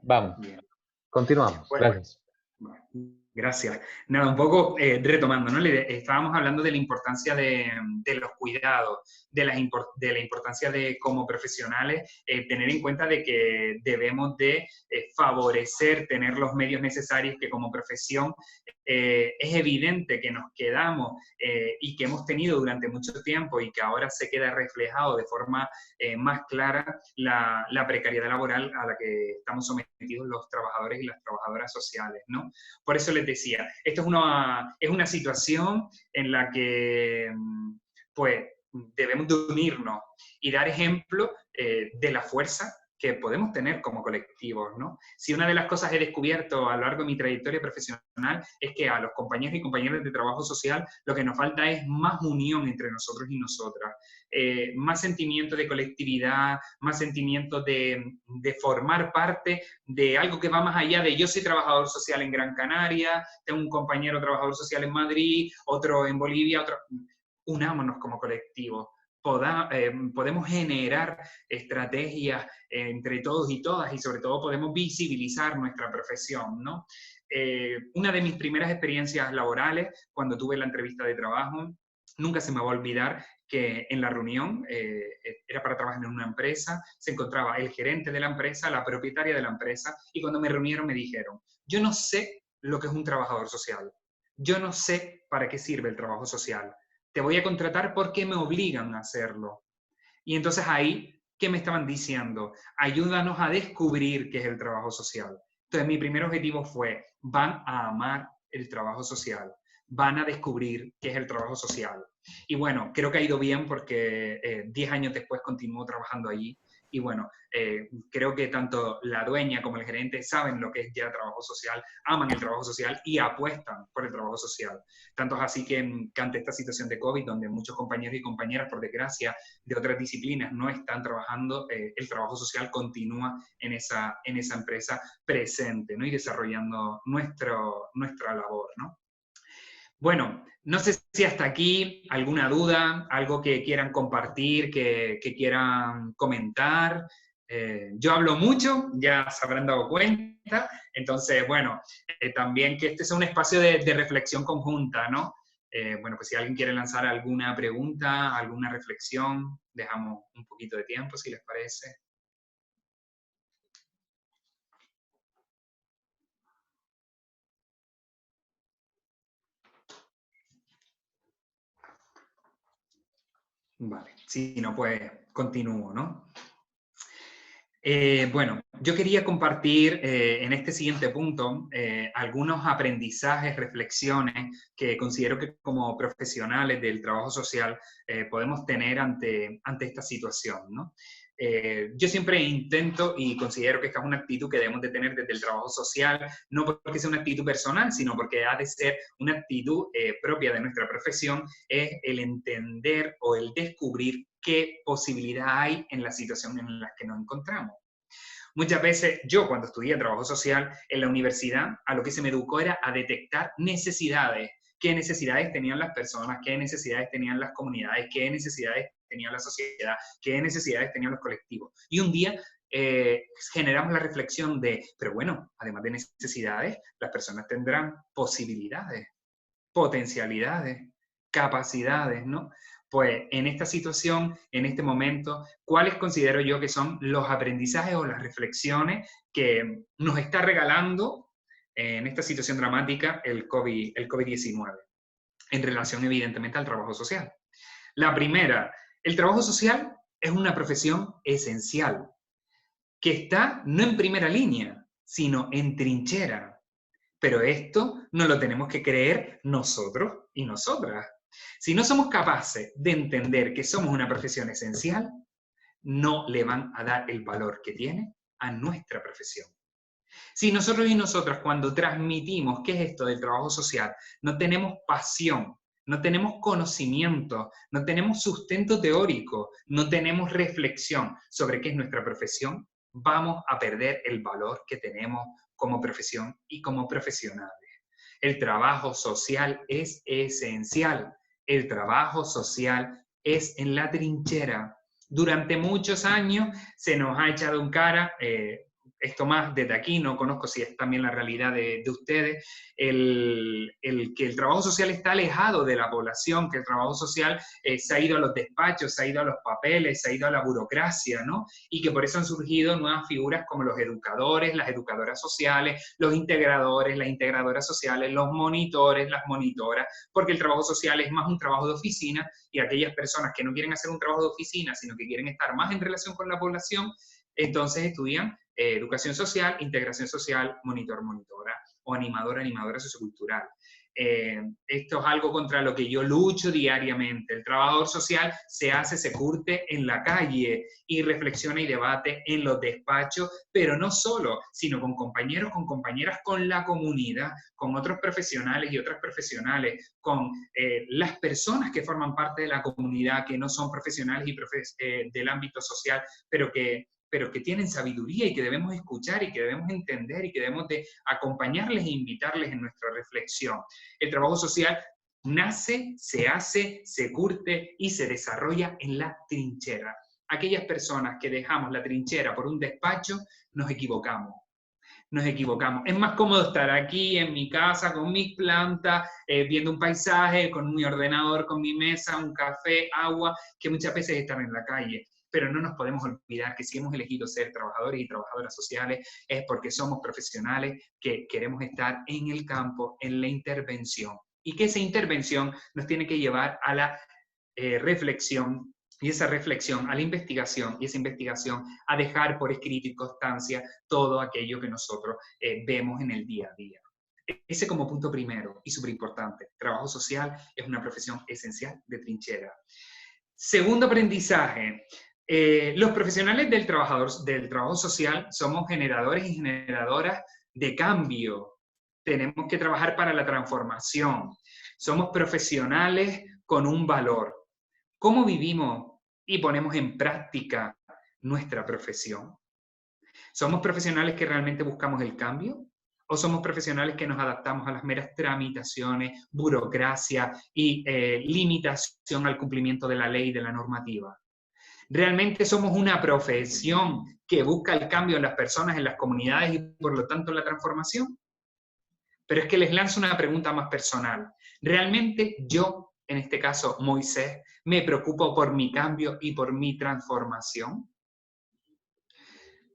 Vamos, Bien. continuamos. Pues, Gracias. bueno, gracias. Nada, un poco retomando, ¿no? Estábamos hablando de la importancia de los cuidados, de la importancia de, como profesionales, tener en cuenta de que debemos de favorecer, tener los medios necesarios que como profesión es evidente que nos quedamos y que hemos tenido durante mucho tiempo y que ahora se queda reflejado de forma más clara la precariedad laboral a la que estamos sometidos los trabajadores y las trabajadoras sociales, ¿no? Por eso les decía, esto es una situación en la que, pues, debemos de unirnos y dar ejemplo de la fuerza que podemos tener como colectivos, ¿no? Si una de las cosas he descubierto a lo largo de mi trayectoria profesional es que a los compañeros y compañeras de trabajo social lo que nos falta es más unión entre nosotros y nosotras, más sentimiento de colectividad, más sentimiento de formar parte de algo que va más allá de yo soy trabajador social en Gran Canaria, tengo un compañero trabajador social en Madrid, otro en Bolivia, otro... Unámonos como colectivo. Podemos generar estrategias entre todos y todas y sobre todo podemos visibilizar nuestra profesión, ¿no? Una de mis primeras experiencias laborales, cuando tuve la entrevista de trabajo, nunca se me va a olvidar que en la reunión, era para trabajar en una empresa, se encontraba el gerente de la empresa, la propietaria de la empresa, y cuando me reunieron me dijeron, yo no sé lo que es un trabajador social, yo no sé para qué sirve el trabajo social, te voy a contratar porque me obligan a hacerlo. Y entonces ahí, ¿qué me estaban diciendo? Ayúdanos a descubrir qué es el trabajo social. Entonces mi primer objetivo fue, van a amar el trabajo social, van a descubrir qué es el trabajo social. Y bueno, creo que ha ido bien porque 10 años después continúo trabajando allí. Y bueno, creo que tanto la dueña como el gerente saben lo que es ya trabajo social, aman el trabajo social y apuestan por el trabajo social. Tanto es así que ante esta situación de COVID, donde muchos compañeros y compañeras, por desgracia, de otras disciplinas no están trabajando, el trabajo social continúa en esa empresa presente, ¿no? Y desarrollando nuestra labor, ¿no? Bueno, no sé si hasta aquí alguna duda, algo que quieran compartir, que quieran comentar. Yo hablo mucho, ya se habrán dado cuenta, entonces, bueno, también que este sea un espacio de reflexión conjunta, ¿no? Bueno, pues si alguien quiere lanzar alguna pregunta, alguna reflexión, dejamos un poquito de tiempo, si les parece. Vale, si no, pues continúo, ¿no? Bueno, yo quería compartir en este siguiente punto algunos aprendizajes, reflexiones que considero que como profesionales del trabajo social podemos tener ante esta situación, ¿no? Yo siempre intento y considero que esta es una actitud que debemos de tener desde el trabajo social, no porque sea una actitud personal, sino porque ha de ser una actitud propia de nuestra profesión, es el entender o el descubrir qué posibilidad hay en la situación en la que nos encontramos. Muchas veces yo cuando estudié trabajo social en la universidad, a lo que se me educó era a detectar necesidades, qué necesidades tenían las personas, qué necesidades tenían las comunidades, qué necesidades tenía la sociedad, qué necesidades tenían los colectivos. Y un día generamos la reflexión de, pero bueno, además de necesidades, las personas tendrán posibilidades, potencialidades, capacidades, ¿no? Pues en esta situación, en este momento, ¿cuáles considero yo que son los aprendizajes o las reflexiones que nos está regalando en esta situación dramática el COVID-19, en relación evidentemente al trabajo social? La primera, el trabajo social es una profesión esencial, que está no en primera línea, sino en trinchera. Pero esto no lo tenemos que creer nosotros y nosotras. Si no somos capaces de entender que somos una profesión esencial, no le van a dar el valor que tiene a nuestra profesión. Si nosotros y nosotras cuando transmitimos qué es esto del trabajo social, no tenemos pasión, no tenemos conocimiento, no tenemos sustento teórico, no tenemos reflexión sobre qué es nuestra profesión, vamos a perder el valor que tenemos como profesión y como profesionales. El trabajo social es esencial. El trabajo social es en la trinchera. Durante muchos años se nos ha echado en cara esto más desde aquí, no conozco si es también la realidad de ustedes, que el trabajo social está alejado de la población, que el trabajo social se ha ido a los despachos, se ha ido a los papeles, se ha ido a la burocracia, ¿no? Y que por eso han surgido nuevas figuras como los educadores, las educadoras sociales, los integradores, las integradoras sociales, los monitores, las monitoras, porque el trabajo social es más un trabajo de oficina y aquellas personas que no quieren hacer un trabajo de oficina, sino que quieren estar más en relación con la población, entonces estudian educación social, integración social, monitor, monitora o animador, animadora sociocultural. Esto es algo contra lo que yo lucho diariamente. El trabajador social se hace, se curte en la calle y reflexiona y debate en los despachos, pero no solo, sino con compañeros, con compañeras, con la comunidad, con otros profesionales y otras profesionales, con las personas que forman parte de la comunidad, que no son profesionales y del ámbito social, pero que tienen sabiduría y que debemos escuchar y que debemos entender y que debemos de acompañarles e invitarles en nuestra reflexión. El trabajo social nace, se hace, se curte y se desarrolla en la trinchera. Aquellas personas que dejamos la trinchera por un despacho, nos equivocamos. Nos equivocamos. Es más cómodo estar aquí en mi casa con mis plantas, viendo un paisaje, con mi ordenador, con mi mesa, un café, agua, que muchas veces estar en la calle. Pero no nos podemos olvidar que si hemos elegido ser trabajadores y trabajadoras sociales es porque somos profesionales que queremos estar en el campo, en la intervención. Y que esa intervención nos tiene que llevar a la reflexión, y esa reflexión a la investigación, y esa investigación a dejar por escrito y constancia todo aquello que nosotros vemos en el día a día. Ese como punto primero y súper importante. Trabajo social es una profesión esencial de trinchera. Segundo aprendizaje. Los profesionales del trabajo social somos generadores y generadoras de cambio. Tenemos que trabajar para la transformación. Somos profesionales con un valor. ¿Cómo vivimos y ponemos en práctica nuestra profesión? ¿Somos profesionales que realmente buscamos el cambio? ¿O somos profesionales que nos adaptamos a las meras tramitaciones, burocracia y limitación al cumplimiento de la ley y de la normativa? ¿Realmente somos una profesión que busca el cambio en las personas, en las comunidades y por lo tanto la transformación? Pero es que les lanzo una pregunta más personal. ¿Realmente yo, en este caso Moisés, me preocupo por mi cambio y por mi transformación?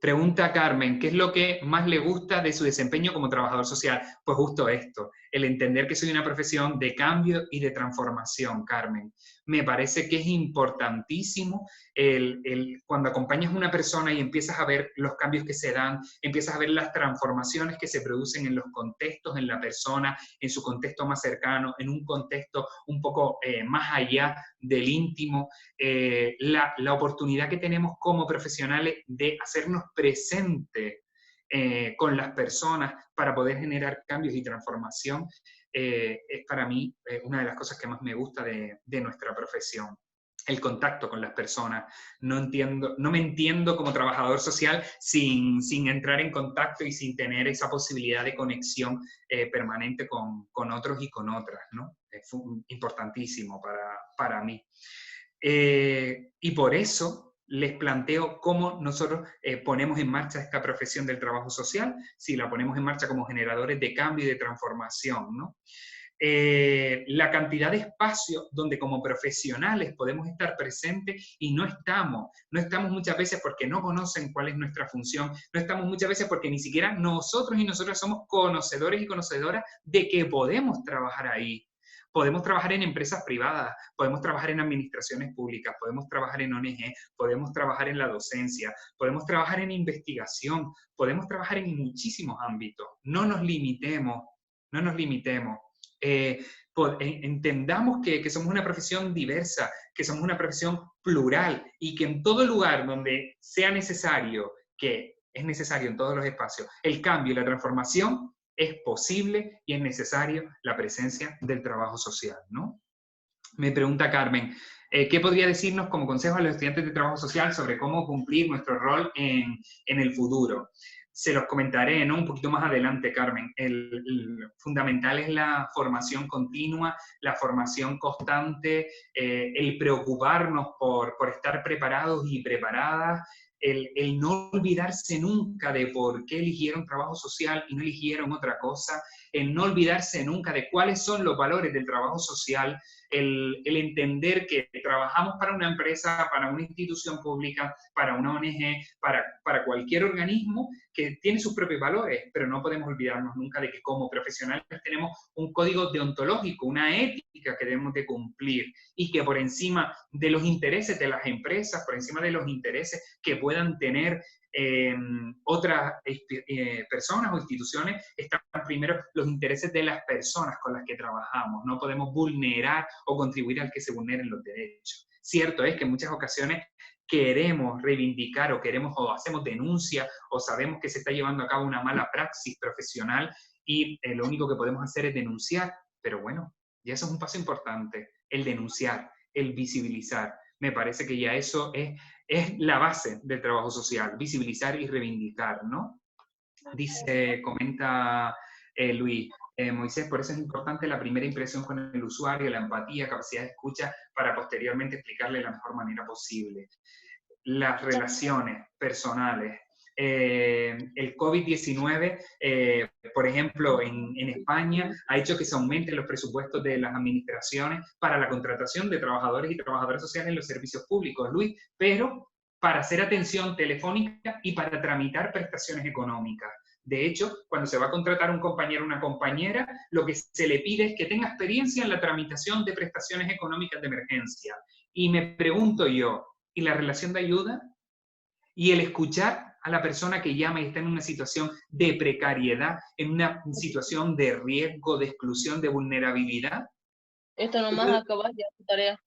Pregunta Carmen, ¿qué es lo que más le gusta de su desempeño como trabajador social? Pues justo esto, el entender que soy una profesión de cambio y de transformación, Carmen. Me parece que es importantísimo cuando acompañas a una persona y empiezas a ver los cambios que se dan, empiezas a ver las transformaciones que se producen en los contextos, en la persona, en su contexto más cercano, en un contexto un poco más allá del íntimo, la oportunidad que tenemos como profesionales de hacernos presentes con las personas para poder generar cambios y transformación, es para mí una de las cosas que más me gusta de nuestra profesión. El contacto con las personas. No me entiendo como trabajador social sin entrar en contacto y sin tener esa posibilidad de conexión permanente con otros y con otras, ¿no? Es importantísimo para mí. Y por eso les planteo cómo nosotros ponemos en marcha esta profesión del trabajo social, si la ponemos en marcha como generadores de cambio y de transformación, ¿no? La cantidad de espacios donde como profesionales podemos estar presentes y no estamos muchas veces porque no conocen cuál es nuestra función, no estamos muchas veces porque ni siquiera nosotros y nosotras somos conocedores y conocedoras de que podemos trabajar ahí. Podemos trabajar en empresas privadas, podemos trabajar en administraciones públicas, podemos trabajar en ONG, podemos trabajar en la docencia, podemos trabajar en investigación, podemos trabajar en muchísimos ámbitos. No nos limitemos, no nos limitemos. Entendamos que somos una profesión diversa, que somos una profesión plural y que en todo lugar donde sea necesario, que es necesario en todos los espacios, el cambio y la transformación, es posible y es necesario la presencia del trabajo social, ¿no? Me pregunta Carmen, ¿qué podría decirnos como consejo a los estudiantes de trabajo social sobre cómo cumplir nuestro rol en el futuro? Se los comentaré, ¿no? Un poquito más adelante, Carmen. El fundamental es la formación continua, la formación constante, el preocuparnos por estar preparados y preparadas, el no olvidarse nunca de por qué eligieron trabajo social y no eligieron otra cosa, el no olvidarse nunca de cuáles son los valores del trabajo social, el entender que trabajamos para una empresa, para una institución pública, para una ONG, para cualquier organismo que tiene sus propios valores, pero no podemos olvidarnos nunca de que como profesionales tenemos un código deontológico, una ética que debemos de cumplir y que por encima de los intereses de las empresas, por encima de los intereses que puedan tener otras personas o instituciones, están primero los intereses de las personas con las que trabajamos. No podemos vulnerar o contribuir al que se vulneren los derechos. Cierto es que en muchas ocasiones queremos reivindicar o hacemos denuncia o sabemos que se está llevando a cabo una mala praxis profesional y lo único que podemos hacer es denunciar, pero bueno, ya eso es un paso importante, el denunciar, el visibilizar. Me parece que ya eso es la base del trabajo social, visibilizar y reivindicar, ¿no? Comenta Luis, Moisés, por eso es importante la primera impresión con el usuario, la empatía, capacidad de escucha, para posteriormente explicarle de la mejor manera posible. Las relaciones personales. El COVID-19, por ejemplo, en España, ha hecho que se aumenten los presupuestos de las administraciones para la contratación de trabajadores y trabajadoras sociales en los servicios públicos, Luis, pero para hacer atención telefónica y para tramitar prestaciones económicas. De hecho, cuando se va a contratar un compañero o una compañera, lo que se le pide es que tenga experiencia en la tramitación de prestaciones económicas de emergencia. Y me pregunto yo, ¿y la relación de ayuda? ¿Y el escuchar a la persona que llama y está en una situación de precariedad, en una situación de riesgo, de exclusión, de vulnerabilidad? Esto nomás acabas ya tu tarea.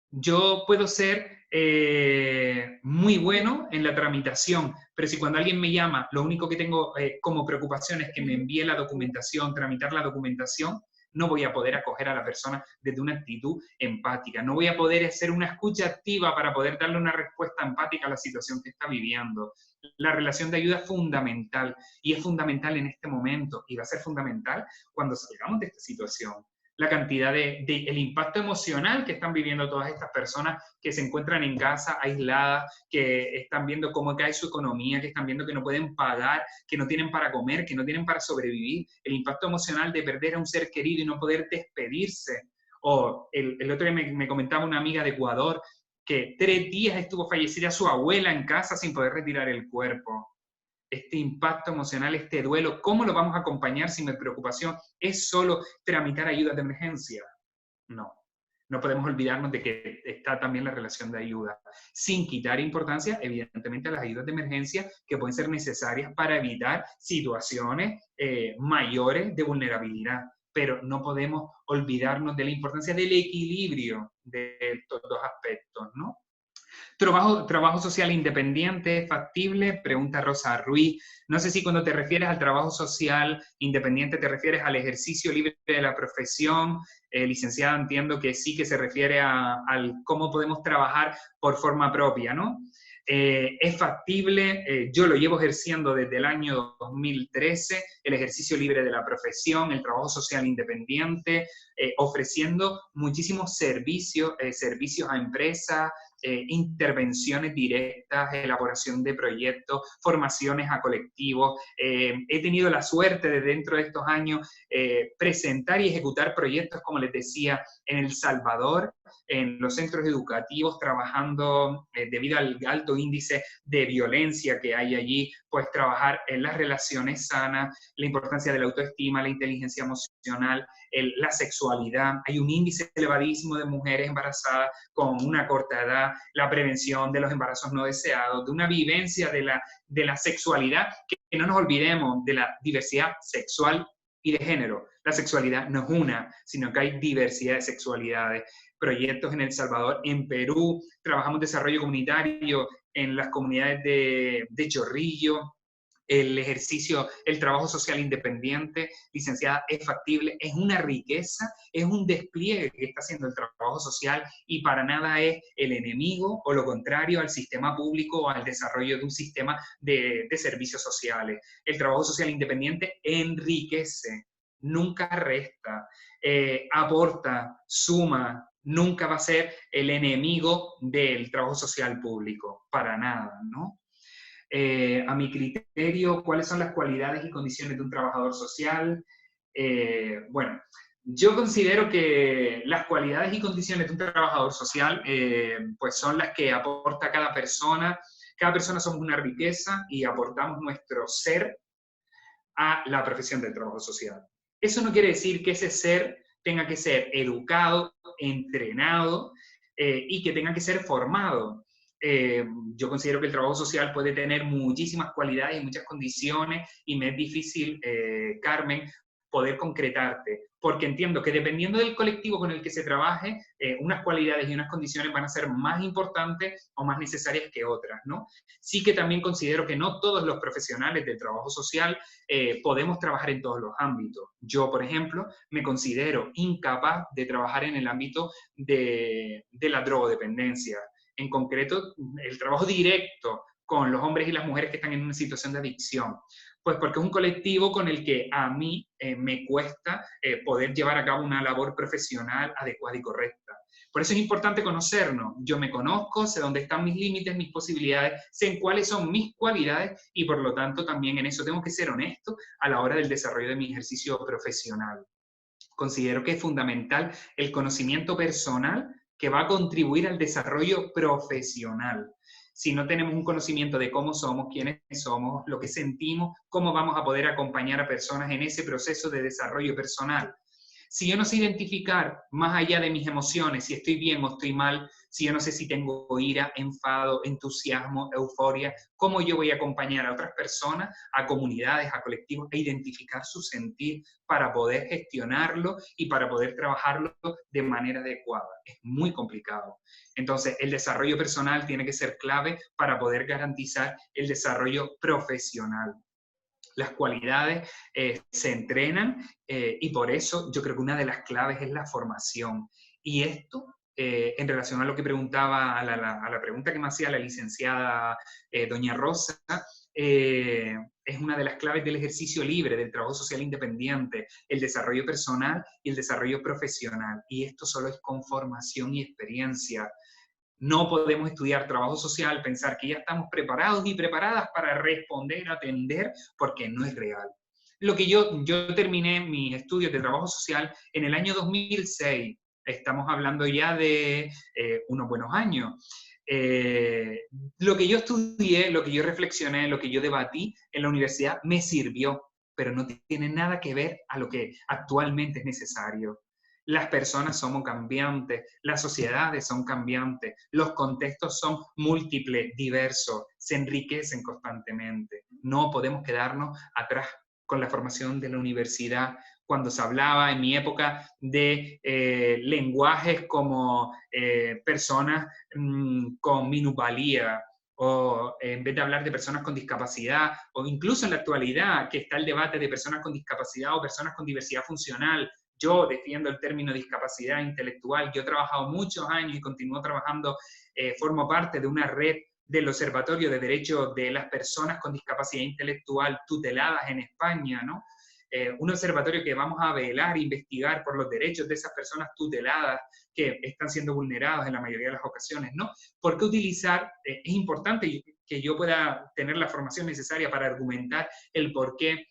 Yo puedo ser muy bueno en la tramitación, pero si cuando alguien me llama, lo único que tengo como preocupación es que me envíe la documentación, tramitar la documentación, no voy a poder acoger a la persona desde una actitud empática, no voy a poder hacer una escucha activa para poder darle una respuesta empática a la situación que está viviendo. La relación de ayuda es fundamental y es fundamental en este momento y va a ser fundamental cuando salgamos de esta situación. La cantidad el impacto emocional que están viviendo todas estas personas que se encuentran en casa aisladas, que están viendo cómo cae su economía, que están viendo que no pueden pagar, que no tienen para comer, que no tienen para sobrevivir, el impacto emocional de perder a un ser querido y no poder despedirse. O el otro día me comentaba una amiga de Ecuador que 3 días estuvo fallecida su abuela en casa sin poder retirar el cuerpo. Este impacto emocional, este duelo, ¿cómo lo vamos a acompañar si mi preocupación es solo tramitar ayudas de emergencia? No, no podemos olvidarnos de que está también la relación de ayuda, sin quitar importancia, evidentemente, a las ayudas de emergencia que pueden ser necesarias para evitar situaciones mayores de vulnerabilidad, pero no podemos olvidarnos de la importancia del equilibrio de estos dos aspectos, ¿no? Trabajo social independiente, factible, pregunta Rosa Ruiz. No sé si cuando te refieres al trabajo social independiente te refieres al ejercicio libre de la profesión. Licenciada, entiendo que sí, que se refiere al cómo podemos trabajar por forma propia, ¿no? Es factible, yo lo llevo ejerciendo desde el año 2013, el ejercicio libre de la profesión, el trabajo social independiente, ofreciendo muchísimos servicios a empresas, intervenciones directas, elaboración de proyectos, formaciones a colectivos. He tenido la suerte de dentro de estos años presentar y ejecutar proyectos, como les decía, en El Salvador, en los centros educativos, trabajando debido al alto índice de violencia que hay allí, pues trabajar en las relaciones sanas, la importancia de la autoestima, la inteligencia emocional, la sexualidad. Hay un índice elevadísimo de mujeres embarazadas con una corta edad, la prevención de los embarazos no deseados, de una vivencia de la sexualidad, que no nos olvidemos de la diversidad sexual y de género. La sexualidad no es una, sino que hay diversidad de sexualidades. Proyectos en El Salvador, en Perú, trabajamos desarrollo comunitario en las comunidades de Chorrillo, el ejercicio, el trabajo social independiente, licenciada, es factible, es una riqueza, es un despliegue que está haciendo el trabajo social y para nada es el enemigo o lo contrario al sistema público o al desarrollo de un sistema de servicios sociales. El trabajo social independiente enriquece, nunca resta, aporta, suma, nunca va a ser el enemigo del trabajo social público, para nada, ¿no? A mi criterio, ¿cuáles son las cualidades y condiciones de un trabajador social? Bueno, yo considero que las cualidades y condiciones de un trabajador social pues son las que aporta cada persona. Cada persona somos una riqueza y aportamos nuestro ser a la profesión del trabajo social. Eso no quiere decir que ese ser tenga que ser educado, entrenado y que tenga que ser formado. Yo considero que el trabajo social puede tener muchísimas cualidades y muchas condiciones y me es difícil, Carmen, poder concretarte, porque entiendo que dependiendo del colectivo con el que se trabaje, unas cualidades y unas condiciones van a ser más importantes o más necesarias que otras, ¿no? Sí que también considero que no todos los profesionales del trabajo social podemos trabajar en todos los ámbitos. Yo, por ejemplo, me considero incapaz de trabajar en el ámbito de la drogodependencia. En concreto, el trabajo directo con los hombres y las mujeres que están en una situación de adicción. Pues porque es un colectivo con el que a mí me cuesta poder llevar a cabo una labor profesional adecuada y correcta. Por eso es importante conocernos. Yo me conozco, sé dónde están mis límites, mis posibilidades, sé en cuáles son mis cualidades y por lo tanto también en eso tengo que ser honesto a la hora del desarrollo de mi ejercicio profesional. Considero que es fundamental el conocimiento personal que va a contribuir al desarrollo profesional. Si no tenemos un conocimiento de cómo somos, quiénes somos, lo que sentimos, cómo vamos a poder acompañar a personas en ese proceso de desarrollo personal. Si yo no sé identificar más allá de mis emociones, si estoy bien o estoy mal, si yo no sé si tengo ira, enfado, entusiasmo, euforia, ¿cómo yo voy a acompañar a otras personas, a comunidades, a colectivos, a identificar su sentir para poder gestionarlo y para poder trabajarlo de manera adecuada? Es muy complicado. Entonces, el desarrollo personal tiene que ser clave para poder garantizar el desarrollo profesional. Las cualidades se entrenan y por eso yo creo que una de las claves es la formación. Y esto, en relación a lo que preguntaba, a la pregunta que me hacía la licenciada doña Rosa, es una de las claves del ejercicio libre, del trabajo social independiente, el desarrollo personal y el desarrollo profesional. Y esto solo es con formación y experiencia. No podemos estudiar trabajo social, pensar que ya estamos preparados y preparadas para responder, atender, porque no es real. Yo terminé mis estudios de trabajo social en el año 2006. Estamos hablando ya de unos buenos años. Lo que yo estudié, lo que yo reflexioné, lo que yo debatí en la universidad me sirvió, pero no tiene nada que ver a lo que actualmente es necesario. Las personas somos cambiantes, las sociedades son cambiantes, los contextos son múltiples, diversos, se enriquecen constantemente. No podemos quedarnos atrás con la formación de la universidad. Cuando se hablaba en mi época de lenguajes como personas con minusvalía, o en vez de hablar de personas con discapacidad, o incluso en la actualidad que está el debate de personas con discapacidad o personas con diversidad funcional. Yo defiendo el término discapacidad intelectual. Yo he trabajado muchos años y continúo trabajando, formo parte de una red del Observatorio de Derechos de las Personas con Discapacidad Intelectual tuteladas en España, ¿no? Un observatorio que vamos a velar e investigar por los derechos de esas personas tuteladas que están siendo vulnerados en la mayoría de las ocasiones, ¿no? ¿Por qué utilizar? Es importante que yo pueda tener la formación necesaria para argumentar el por qué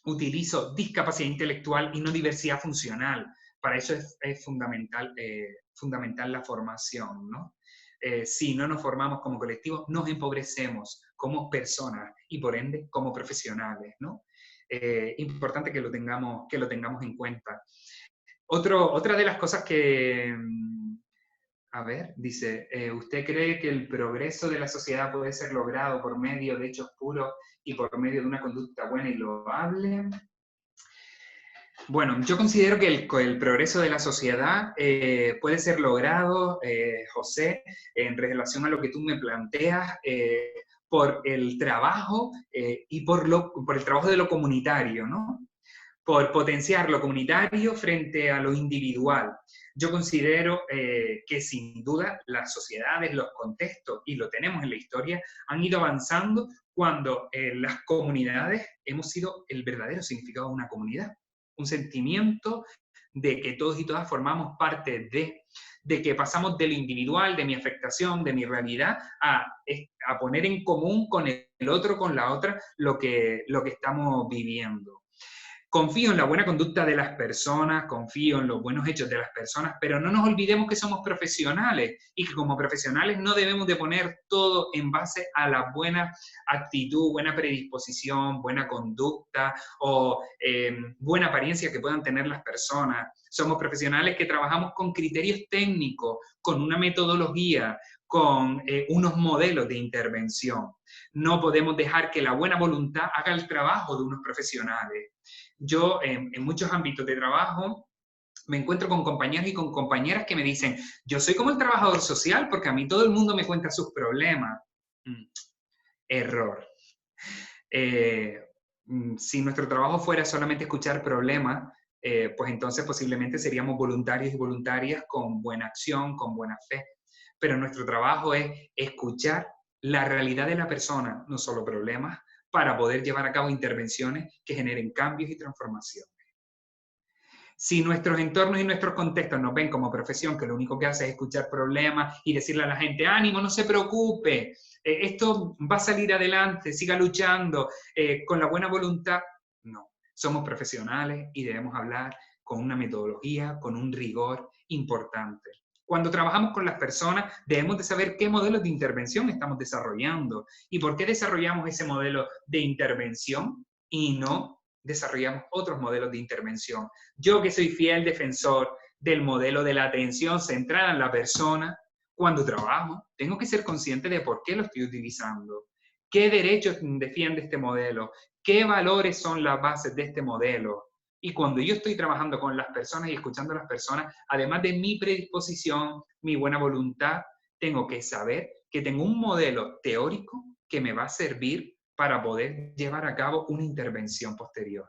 utilizo discapacidad intelectual y no diversidad funcional. Para eso es fundamental, fundamental la formación, ¿no? Si no nos formamos como colectivo, nos empobrecemos como personas y por ende como profesionales, ¿no? Importante que lo tengamos en cuenta. Otra de las cosas que, a ver, dice, ¿usted cree que el progreso de la sociedad puede ser logrado por medio de hechos puros y por medio de una conducta buena y loable? Bueno, yo considero que el progreso de la sociedad puede ser logrado, José, en relación a lo que tú me planteas, por el trabajo y por el trabajo de lo comunitario, ¿no? Por potenciar lo comunitario frente a lo individual. Yo considero que sin duda las sociedades, los contextos, y lo tenemos en la historia, han ido avanzando cuando las comunidades hemos sido el verdadero significado de una comunidad. Un sentimiento de que todos y todas formamos parte de que pasamos de lo individual, de mi afectación, de mi realidad, a poner en común con el otro, con la otra, lo que estamos viviendo. Confío en la buena conducta de las personas, confío en los buenos hechos de las personas, pero no nos olvidemos que somos profesionales y que como profesionales no debemos de poner todo en base a la buena actitud, buena predisposición, buena conducta o buena apariencia que puedan tener las personas. Somos profesionales que trabajamos con criterios técnicos, con una metodología, con unos modelos de intervención. No podemos dejar que la buena voluntad haga el trabajo de unos profesionales. Yo en muchos ámbitos de trabajo me encuentro con compañeros y con compañeras que me dicen, yo soy como el trabajador social porque a mí todo el mundo me cuenta sus problemas. Error. Si nuestro trabajo fuera solamente escuchar problemas, pues entonces posiblemente seríamos voluntarios y voluntarias con buena acción, con buena fe. Pero nuestro trabajo es escuchar la realidad de la persona, no solo problemas, para poder llevar a cabo intervenciones que generen cambios y transformaciones. Si nuestros entornos y nuestros contextos nos ven como profesión que lo único que hace es escuchar problemas y decirle a la gente, ánimo, no se preocupe, esto va a salir adelante, siga luchando, con la buena voluntad, no. Somos profesionales y debemos hablar con una metodología, con un rigor importante. Cuando trabajamos con las personas, debemos de saber qué modelos de intervención estamos desarrollando y por qué desarrollamos ese modelo de intervención y no desarrollamos otros modelos de intervención. Yo que soy fiel defensor del modelo de la atención centrada en la persona, cuando trabajo, tengo que ser consciente de por qué lo estoy utilizando, qué derechos defiende este modelo, qué valores son las bases de este modelo. Y cuando yo estoy trabajando con las personas y escuchando a las personas, además de mi predisposición, mi buena voluntad, tengo que saber que tengo un modelo teórico que me va a servir para poder llevar a cabo una intervención posterior.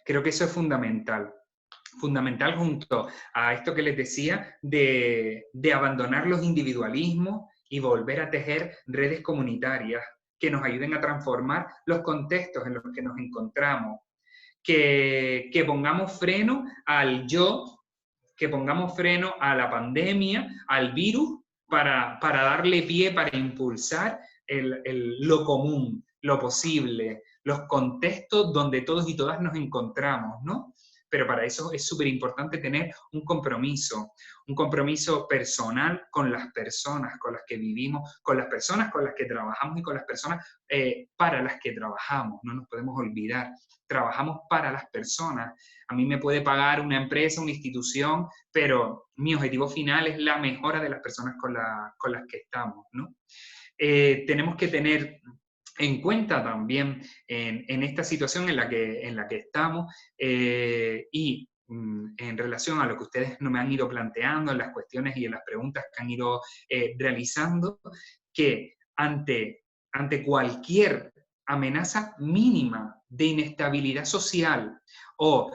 Creo que eso es fundamental. Fundamental junto a esto que les decía de abandonar los individualismos y volver a tejer redes comunitarias que nos ayuden a transformar los contextos en los que nos encontramos. Que pongamos freno al yo, que pongamos freno a la pandemia, al virus, para darle pie, para impulsar lo común, lo posible, los contextos donde todos y todas nos encontramos, ¿no? Pero para eso es súper importante tener un compromiso personal con las personas con las que vivimos, con las personas con las que trabajamos y con las personas para las que trabajamos. No nos podemos olvidar, trabajamos para las personas. A mí me puede pagar una empresa, una institución, pero mi objetivo final es la mejora de las personas con las que estamos, ¿no? Tenemos que tener en cuenta también en esta situación en la que estamos y en relación a lo que ustedes no me han ido planteando en las cuestiones y en las preguntas que han ido realizando, que ante cualquier amenaza mínima de inestabilidad social o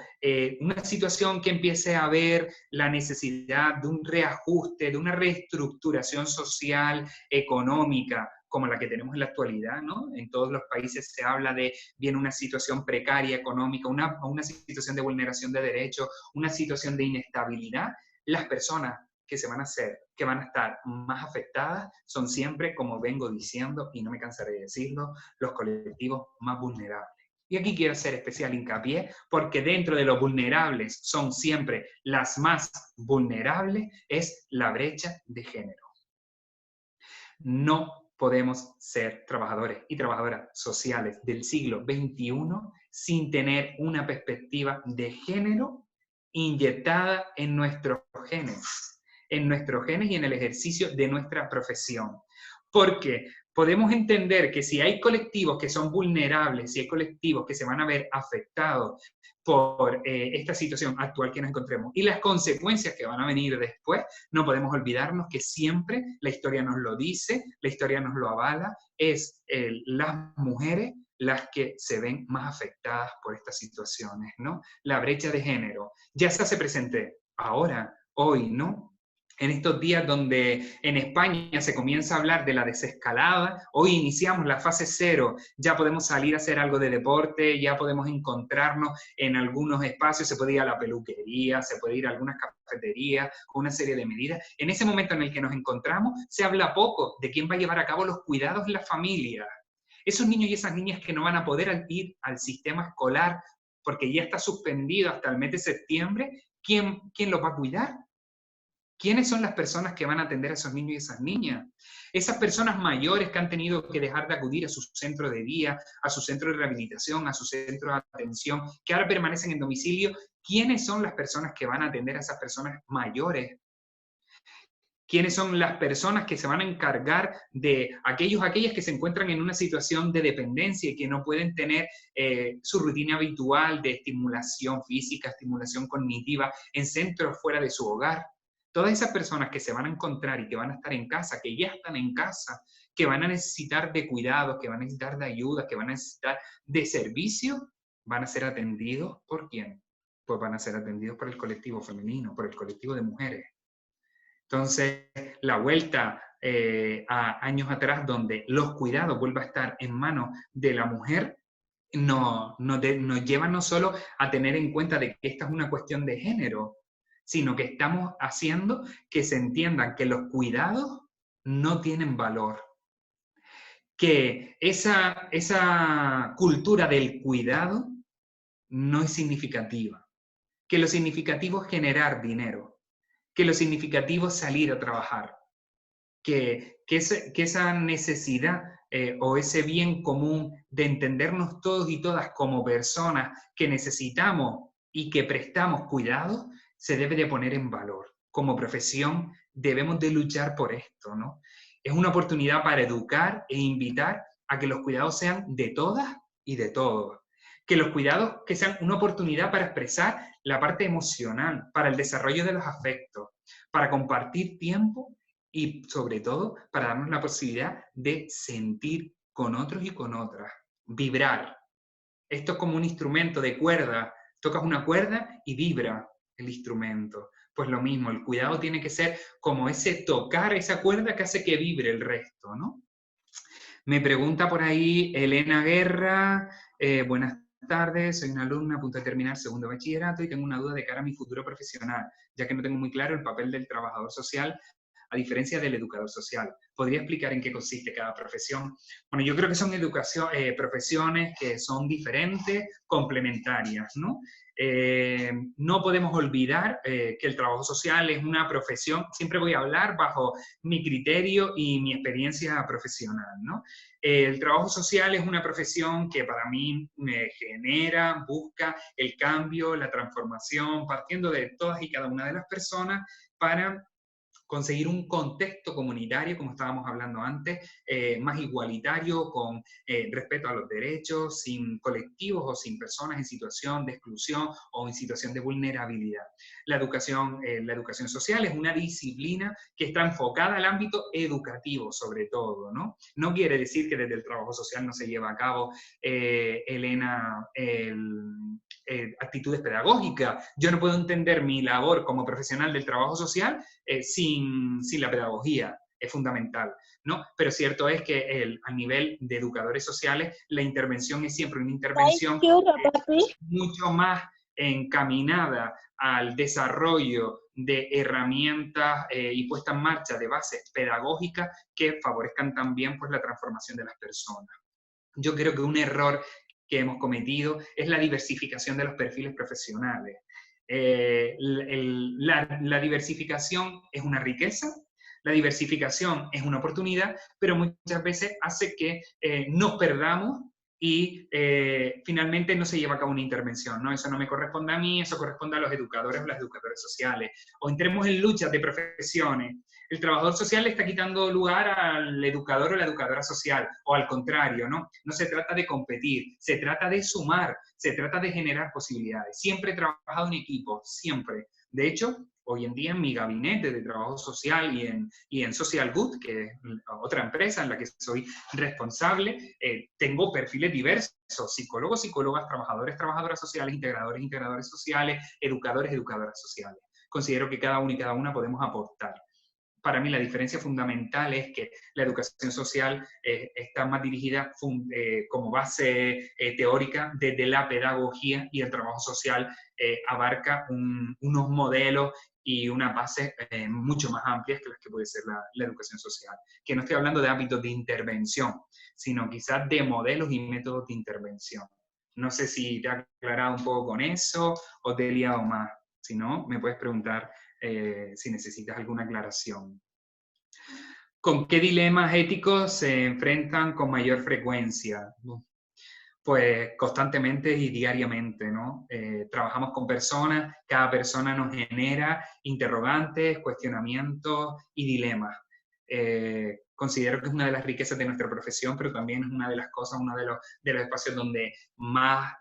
una situación que empiece a haber la necesidad de un reajuste, de una reestructuración social, económica, como la que tenemos en la actualidad, ¿no? En todos los países se habla de bien una situación precaria económica, una situación de vulneración de derechos, una situación de inestabilidad. Las personas que van a estar más afectadas son siempre, como vengo diciendo, y no me cansaré de decirlo, los colectivos más vulnerables. Y aquí quiero hacer especial hincapié porque dentro de los vulnerables son siempre las más vulnerables, es la brecha de género. No podemos ser trabajadores y trabajadoras sociales del siglo XXI sin tener una perspectiva de género inyectada en nuestros genes y en el ejercicio de nuestra profesión. Porque podemos entender que si hay colectivos que son vulnerables, si hay colectivos que se van a ver afectados por esta situación actual que nos encontremos y las consecuencias que van a venir después, no podemos olvidarnos que siempre la historia nos lo dice, la historia nos lo avala, es las mujeres las que se ven más afectadas por estas situaciones, ¿no? La brecha de género ya se hace presente ahora, hoy, ¿no? en estos días donde en España se comienza a hablar de la desescalada, hoy iniciamos la fase cero, ya podemos salir a hacer algo de deporte, ya podemos encontrarnos en algunos espacios, se puede ir a la peluquería, se puede ir a algunas cafeterías, con una serie de medidas. En ese momento en el que nos encontramos, se habla poco de quién va a llevar a cabo los cuidados en la familia. Esos niños y esas niñas que no van a poder ir al sistema escolar porque ya está suspendido hasta el mes de septiembre, ¿quién los va a cuidar? ¿Quiénes son las personas que van a atender a esos niños y esas niñas? Esas personas mayores que han tenido que dejar de acudir a su centro de día, a su centro de rehabilitación, a su centro de atención, que ahora permanecen en domicilio, ¿quiénes son las personas que van a atender a esas personas mayores? ¿Quiénes son las personas que se van a encargar de aquellas que se encuentran en una situación de dependencia y que no pueden tener su rutina habitual de estimulación física, estimulación cognitiva en centros fuera de su hogar? Todas esas personas que se van a encontrar y que van a estar en casa, que ya están en casa, que van a necesitar de cuidados, que van a necesitar de ayuda, que van a necesitar de servicio, van a ser atendidos ¿por quién? Pues van a ser atendidos por el colectivo femenino, por el colectivo de mujeres. Entonces, la vuelta a años atrás, donde los cuidados vuelvan a estar en manos de la mujer, nos lleva no solo a tener en cuenta de que esta es una cuestión de género, sino que estamos haciendo que se entiendan que los cuidados no tienen valor, que esa cultura del cuidado no es significativa, que lo significativo es generar dinero, que lo significativo es salir a trabajar, que esa necesidad o ese bien común de entendernos todos y todas como personas que necesitamos y que prestamos cuidado, se debe de poner en valor. Como profesión debemos de luchar por esto, ¿no? Es una oportunidad para educar e invitar a que los cuidados sean de todas y de todos. Que los cuidados que sean una oportunidad para expresar la parte emocional, para el desarrollo de los afectos, para compartir tiempo y sobre todo para darnos la posibilidad de sentir con otros y con otras, vibrar. Esto es como un instrumento de cuerda, tocas una cuerda y vibra el instrumento. Pues lo mismo, el cuidado tiene que ser como ese tocar esa cuerda que hace que vibre el resto, ¿no? Me pregunta por ahí Elena Guerra, buenas tardes, soy una alumna a punto de terminar segundo bachillerato y tengo una duda de cara a mi futuro profesional, ya que no tengo muy claro el papel del trabajador social a diferencia del educador social. ¿Podría explicar en qué consiste cada profesión? Bueno, yo creo que son profesiones que son diferentes, complementarias, ¿no? No podemos olvidar que el trabajo social es una profesión, siempre voy a hablar bajo mi criterio y mi experiencia profesional, ¿no? El trabajo social es una profesión que para mí me genera, busca el cambio, la transformación, partiendo de todas y cada una de las personas para conseguir un contexto comunitario, como estábamos hablando antes, más igualitario, con respeto a los derechos, sin colectivos o sin personas en situación de exclusión o en situación de vulnerabilidad. La educación social es una disciplina que está enfocada al ámbito educativo, sobre todo, ¿no? No quiere decir que desde el trabajo social no se lleva a cabo, Elena, actitudes pedagógicas. Yo no puedo entender mi labor como profesional del trabajo social sin la pedagogía, es fundamental, ¿no? Pero cierto es que a nivel de educadores sociales, la intervención es siempre una intervención mucho más encaminada al desarrollo de herramientas y puesta en marcha de bases pedagógicas que favorezcan también pues, la transformación de las personas. Yo creo que un error que hemos cometido es la diversificación de los perfiles profesionales. La diversificación es una riqueza, la diversificación es una oportunidad, pero muchas veces hace que nos perdamos y finalmente no se lleva a cabo una intervención, ¿no? Eso no me corresponde a mí, eso corresponde a los educadores o las educadoras sociales. O entremos en luchas de profesiones. El trabajador social le está quitando lugar al educador o la educadora social, o al contrario, ¿no? No se trata de competir, se trata de sumar, se trata de generar posibilidades. Siempre he trabajado en equipo, siempre. De hecho, hoy en día en mi gabinete de trabajo social y en Social Good, que es otra empresa en la que soy responsable, tengo perfiles diversos, psicólogos, psicólogas, trabajadores, trabajadoras sociales, integradores, integradores sociales, educadores, educadoras sociales. Considero que cada uno y cada una podemos aportar. para mí la diferencia fundamental es que la educación social está más dirigida como base teórica desde la pedagogía, y el trabajo social abarca unos modelos y unas bases mucho más amplias que las que puede ser la educación social. Que no estoy hablando de ámbitos de intervención, sino quizás de modelos y métodos de intervención. No sé si te ha aclarado un poco con eso o te he liado más. Si no, me puedes preguntar si necesitas alguna aclaración. ¿Con qué dilemas éticos se enfrentan con mayor frecuencia? Pues constantemente y diariamente, ¿no? Trabajamos con personas, cada persona nos genera interrogantes, cuestionamientos y dilemas. Considero que es una de las riquezas de nuestra profesión, pero también es una de las cosas, uno de los espacios donde más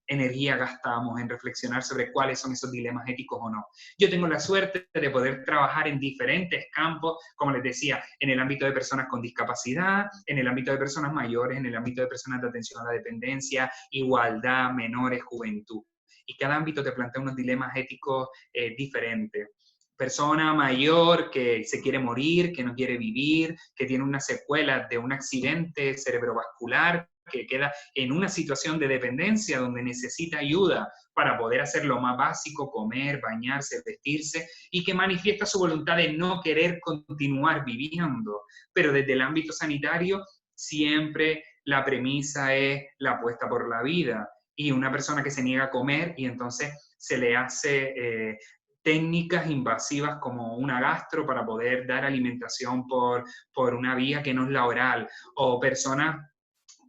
energía gastamos en reflexionar sobre cuáles son esos dilemas éticos o no. Yo tengo la suerte de poder trabajar en diferentes campos, como les decía, en el ámbito de personas con discapacidad, en el ámbito de personas mayores, en el ámbito de personas de atención a la dependencia, igualdad, menores, juventud. Y cada ámbito te plantea unos dilemas éticos diferentes. Persona mayor que se quiere morir, que no quiere vivir, que tiene una secuela de un accidente cerebrovascular, que queda en una situación de dependencia donde necesita ayuda para poder hacer lo más básico, comer, bañarse, vestirse, y que manifiesta su voluntad de no querer continuar viviendo. Pero desde el ámbito sanitario, siempre la premisa es la apuesta por la vida. Y una persona que se niega a comer y entonces se le hace técnicas invasivas como una gastro para poder dar alimentación por una vía que no es la oral, o personas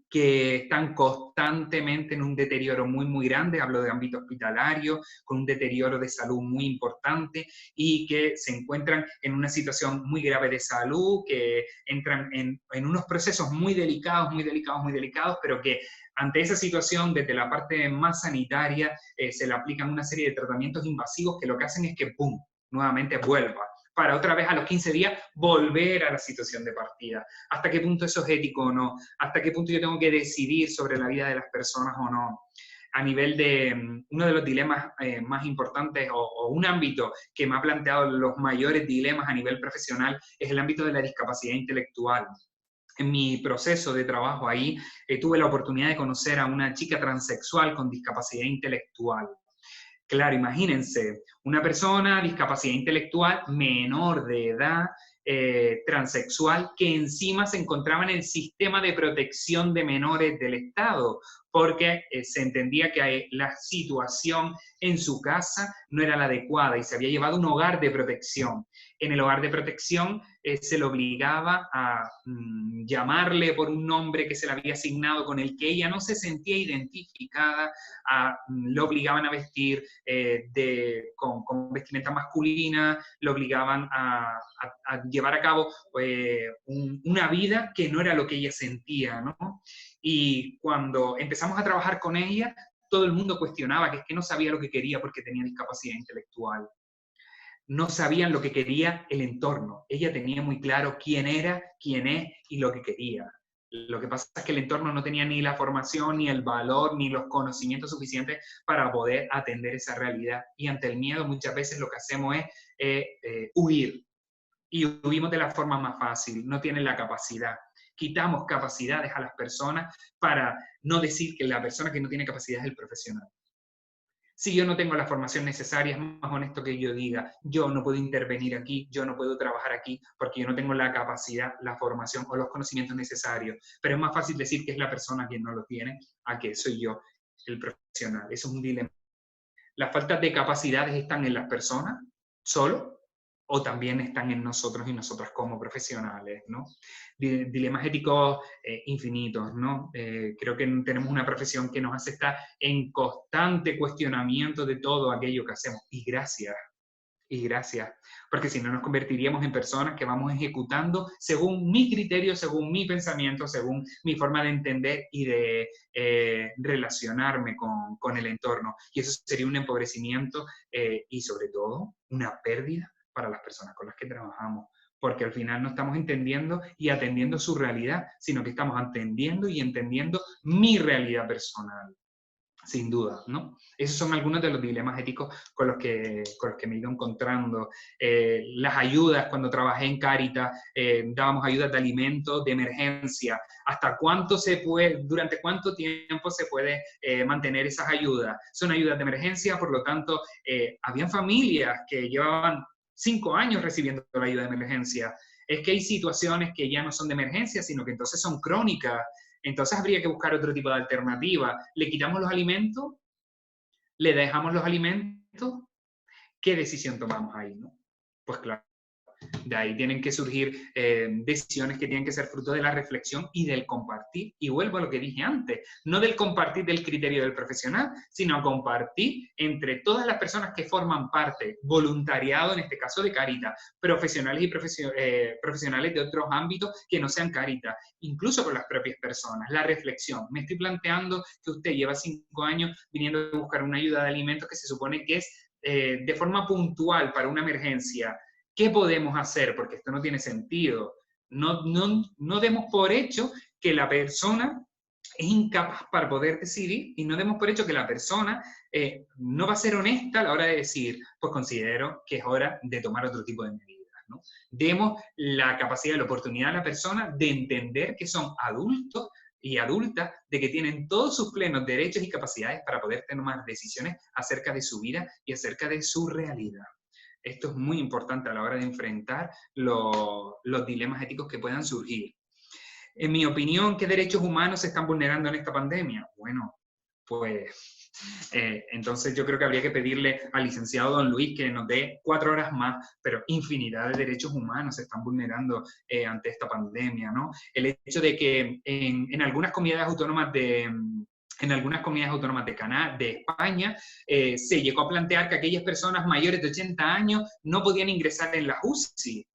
que están constantemente en un deterioro muy, muy grande, hablo de ámbito hospitalario, con un deterioro de salud muy importante y que se encuentran en una situación muy grave de salud, que entran en unos procesos muy delicados, muy delicados, muy delicados, pero que ante esa situación, desde la parte más sanitaria, se le aplican una serie de tratamientos invasivos que lo que hacen es que, ¡pum!, nuevamente vuelva, para otra vez a los 15 días volver a la situación de partida. ¿Hasta qué punto eso es ético o no? ¿Hasta qué punto yo tengo que decidir sobre la vida de las personas o no? A nivel de uno de los dilemas más importantes o un ámbito que me ha planteado los mayores dilemas a nivel profesional es el ámbito de la discapacidad intelectual. En mi proceso de trabajo ahí tuve la oportunidad de conocer a una chica transexual con discapacidad intelectual. Claro, imagínense, una persona discapacidad intelectual menor de edad, transexual, que encima se encontraba en el sistema de protección de menores del Estado, porque se entendía que la situación en su casa no era la adecuada y se había llevado a un hogar de protección. En el hogar de protección se le obligaba a llamarle por un nombre que se le había asignado con el que ella no se sentía identificada, le obligaban a vestir con vestimenta masculina, le obligaban a llevar a cabo una vida que no era lo que ella sentía, ¿no? Y cuando empezamos a trabajar con ella, todo el mundo cuestionaba que es que no sabía lo que quería porque tenía discapacidad intelectual. No sabían lo que quería el entorno. Ella tenía muy claro quién era, quién es y lo que quería. Lo que pasa es que el entorno no tenía ni la formación, ni el valor, ni los conocimientos suficientes para poder atender esa realidad. Y ante el miedo muchas veces lo que hacemos es huir. Y huimos de la forma más fácil, no tienen la capacidad. Quitamos capacidades a las personas para no decir que la persona que no tiene capacidad es el profesional. Si yo no tengo la formación necesaria, es más honesto que yo diga, yo no puedo intervenir aquí, yo no puedo trabajar aquí, porque yo no tengo la capacidad, la formación o los conocimientos necesarios. Pero es más fácil decir que es la persona quien no lo tiene, a que soy yo, el profesional. Eso es un dilema. Las faltas de capacidades están en las personas, solo, o también están en nosotros y nosotras como profesionales, ¿no? Dilemas éticos infinitos, ¿no? Creo que tenemos una profesión que nos hace estar en constante cuestionamiento de todo aquello que hacemos. Y gracias, porque si no nos convertiríamos en personas que vamos ejecutando según mi criterio, según mi pensamiento, según mi forma de entender y de relacionarme con el entorno. Y eso sería un empobrecimiento y sobre todo una pérdida para las personas con las que trabajamos, porque al final no estamos entendiendo y atendiendo su realidad, sino que estamos atendiendo y entendiendo mi realidad personal. sin duda, ¿no? Esos son algunos de los dilemas éticos con los que me he ido encontrando. Las ayudas, cuando trabajé en Cáritas, dábamos ayudas de alimentos de emergencia. ¿Durante cuánto tiempo se puede mantener esas ayudas? Son ayudas de emergencia, por lo tanto, habían familias que llevaban 5 años recibiendo la ayuda de emergencia. Es que hay situaciones que ya no son de emergencia, sino que entonces son crónicas. Entonces habría que buscar otro tipo de alternativa. ¿Le quitamos los alimentos? ¿Le dejamos los alimentos? ¿Qué decisión tomamos ahí, no? Pues claro, de ahí tienen que surgir decisiones que tienen que ser fruto de la reflexión y del compartir. Y vuelvo a lo que dije antes, no del compartir del criterio del profesional, sino a compartir entre todas las personas que forman parte, voluntariado, en este caso de Cáritas, profesionales y profesionales de otros ámbitos que no sean Cáritas, incluso con las propias personas. La reflexión. Me estoy planteando que usted lleva 5 años viniendo a buscar una ayuda de alimentos que se supone que es de forma puntual para una emergencia. ¿Qué podemos hacer? Porque esto no tiene sentido. No demos por hecho que la persona es incapaz para poder decidir y no demos por hecho que la persona no va a ser honesta a la hora de decir, pues considero que es hora de tomar otro tipo de medidas, ¿no? Demos la capacidad, la oportunidad a la persona de entender que son adultos y adultas, de que tienen todos sus plenos derechos y capacidades para poder tomar decisiones acerca de su vida y acerca de su realidad. Esto es muy importante a la hora de enfrentar los dilemas éticos que puedan surgir. En mi opinión, ¿qué derechos humanos se están vulnerando en esta pandemia? Bueno, pues entonces yo creo que habría que pedirle al licenciado Don Luis que nos dé 4 horas más, pero infinidad de derechos humanos se están vulnerando ante esta pandemia, ¿no? El hecho de que en algunas comunidades autónomas de España, se llegó a plantear que aquellas personas mayores de 80 años no podían ingresar en la UCI.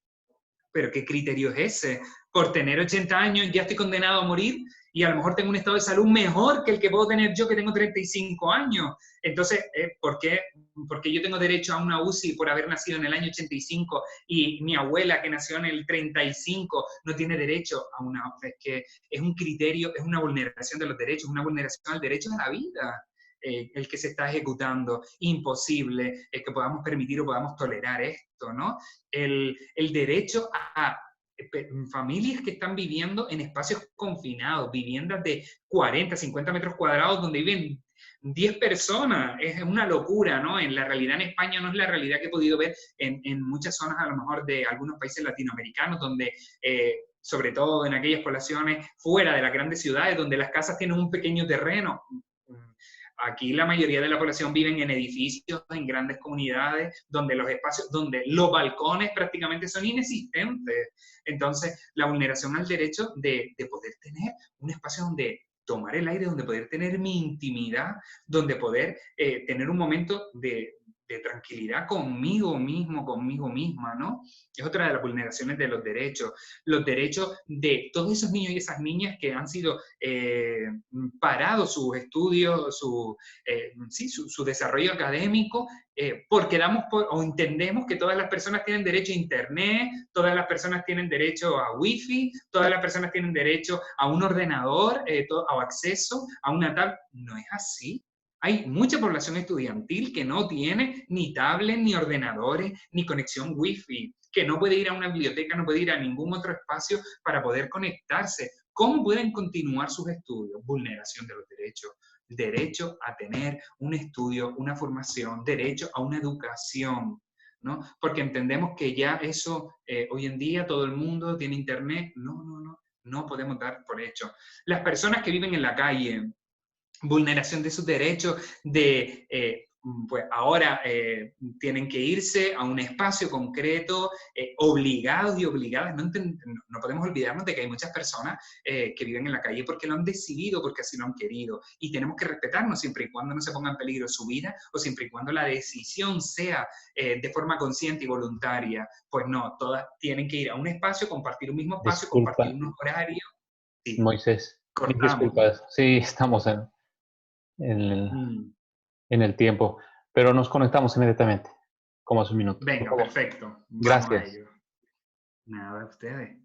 ¿Pero qué criterio es ese? Por tener 80 años ya estoy condenado a morir y a lo mejor tengo un estado de salud mejor que el que puedo tener yo que tengo 35 años. Entonces, ¿por qué yo tengo derecho a una UCI por haber nacido en el año 85 y mi abuela que nació en el 35 no tiene derecho a una? Es que es un criterio, es una vulneración de los derechos, una vulneración al derecho a la vida. El que se está ejecutando, imposible que podamos permitir o podamos tolerar esto, ¿no? El derecho a familias que están viviendo en espacios confinados, viviendas de 40, 50 metros cuadrados donde viven 10 personas, es una locura, ¿no? En la realidad en España no es la realidad que he podido ver en muchas zonas, a lo mejor de algunos países latinoamericanos, donde sobre todo en aquellas poblaciones fuera de las grandes ciudades, donde las casas tienen un pequeño terreno. Aquí la mayoría de la población viven en edificios, en grandes comunidades, donde los balcones prácticamente son inexistentes. Entonces, la vulneración al derecho de poder tener un espacio donde tomar el aire, donde poder tener mi intimidad, donde poder tener un momento de tranquilidad conmigo mismo, conmigo misma, ¿no? Es otra de las vulneraciones de los derechos de todos esos niños y esas niñas que han sido parados sus estudios, su desarrollo académico, porque o entendemos que todas las personas tienen derecho a internet, todas las personas tienen derecho a wifi, todas las personas tienen derecho a un ordenador, o acceso a una tablet. No es así. Hay mucha población estudiantil que no tiene ni tablet, ni ordenadores, ni conexión wifi, que no puede ir a una biblioteca, no puede ir a ningún otro espacio para poder conectarse. ¿Cómo pueden continuar sus estudios? Vulneración de los derechos. Derecho a tener un estudio, una formación, derecho a una educación, ¿no? Porque entendemos que ya eso, hoy en día todo el mundo tiene internet. No podemos dar por hecho. Las personas que viven en la calle, vulneración de sus derechos, pues ahora tienen que irse a un espacio concreto, obligados y obligadas. No podemos olvidarnos de que hay muchas personas que viven en la calle porque lo han decidido, porque así lo han querido, y tenemos que respetarnos siempre y cuando no se ponga en peligro su vida o siempre y cuando la decisión sea de forma consciente y voluntaria. Pues no, todas tienen que ir a un espacio, compartir un mismo espacio, compartir Disculpa, unos horarios. Sí, Moisés. Mil cortamos. disculpas. Sí, estamos en el, Mm. en el tiempo, pero nos conectamos inmediatamente, como hace un minuto. Por Venga, favor. perfecto. Vamos a Gracias. ello. Nada, ustedes.